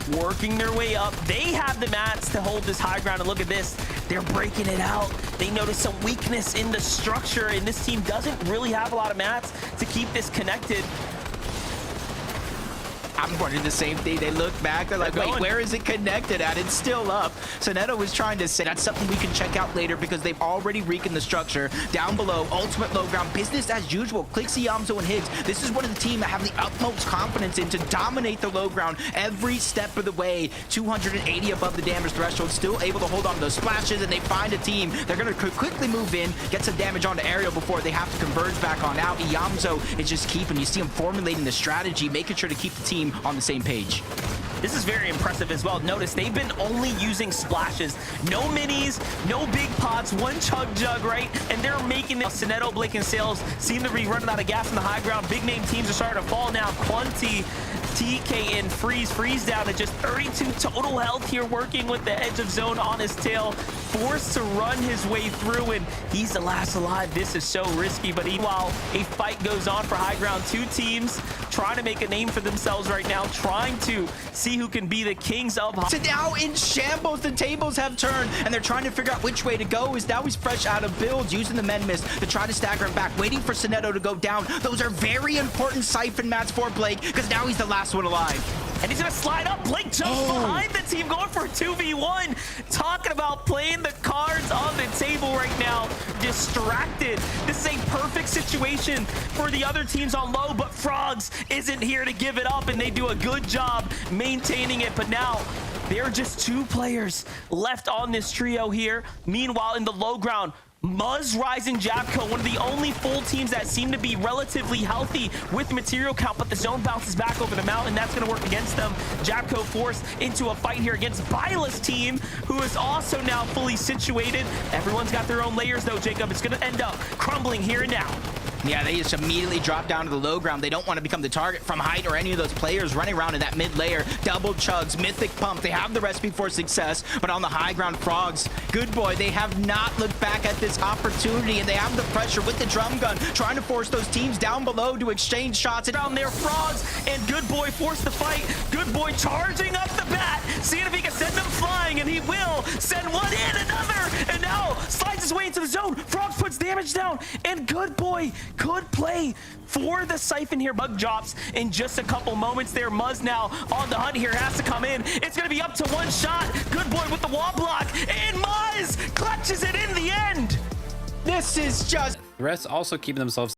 working their way up. They have the mats to hold this high ground, and look at this. They're breaking it out. They notice some weakness in the structure, and this team doesn't really have a lot of mats to keep this connected. I'm wondering the same thing. They look back, they're like, wait, where is it connected at? It's still up. So Neto was trying to say that's something we can check out later because they've already weakened the structure. Down below, ultimate low ground, business as usual. Clicks, Yamzo, and Higgs. This is one of the team that have the utmost confidence in to dominate the low ground every step of the way. 280 above the damage threshold, still able to hold on to those splashes, and they find a team. They're going to quickly move in, get some damage onto Aerial before they have to converge back on out. Yamzo is just keeping, you see him formulating the strategy, making sure to keep the team on the same page. This is very impressive as well. Notice they've been only using splashes. No minis, no big pots, one chug jug, right? And they're making this. Sineto, Blake, and Sales seem to be running out of gas in the high ground. Big name teams are starting to fall now. Quanti, TK, and Freeze down at just 32 total health here, working with the edge of zone on his tail. Forced to run his way through, and he's the last alive. This is so risky, but while a fight goes on for high ground, two teams trying to make a name for themselves right now, trying to see who can be the kings of high. So now in shambles, the tables have turned, and they're trying to figure out which way to go. Is now he's fresh out of builds, using the men mist to try to stagger him back, waiting for Sineto to go down. Those are very important siphon mats for Blake, because now he's the last one alive. And he's gonna slide up. Blake jumps behind the team, going for a 2v1. Talking about playing the cards on the table right now. Distracted. This is a perfect situation for the other teams on low, but Frogs isn't here to give it up, and they do a good job maintaining it. But now there are just two players left on this trio here. Meanwhile, in the low ground, Muzz, Rise, and Jabco, one of the only full teams that seem to be relatively healthy with material count, but the zone bounces back over the mountain. That's going to work against them. Jabco forced into a fight here against Byla's team, who is also now fully situated. Everyone's got their own layers, though, Jacob. It's going to end up crumbling here and now. Yeah, they just immediately drop down to the low ground. They don't want to become the target from height or any of those players running around in that mid layer. Double chugs, mythic pump. They have the recipe for success, but on the high ground, Frogs, good boy, they have not looked back at this opportunity, and they have the pressure with the drum gun, trying to force those teams down below to exchange shots. Down there, Frogs and Good Boy force the fight. Good Boy charging up the bat, seeing if he can send them flying, and he will send one in, another, and now slides his way into the zone. Frogs puts damage down, and Good Boy could play for the siphon here. Bug drops in just a couple moments there. Muzz now on the hunt here, has to come in. It's going to be up to one shot. Good Boy with the wall block, and Muzz clutches it in the end. This is just... The rest also keeping themselves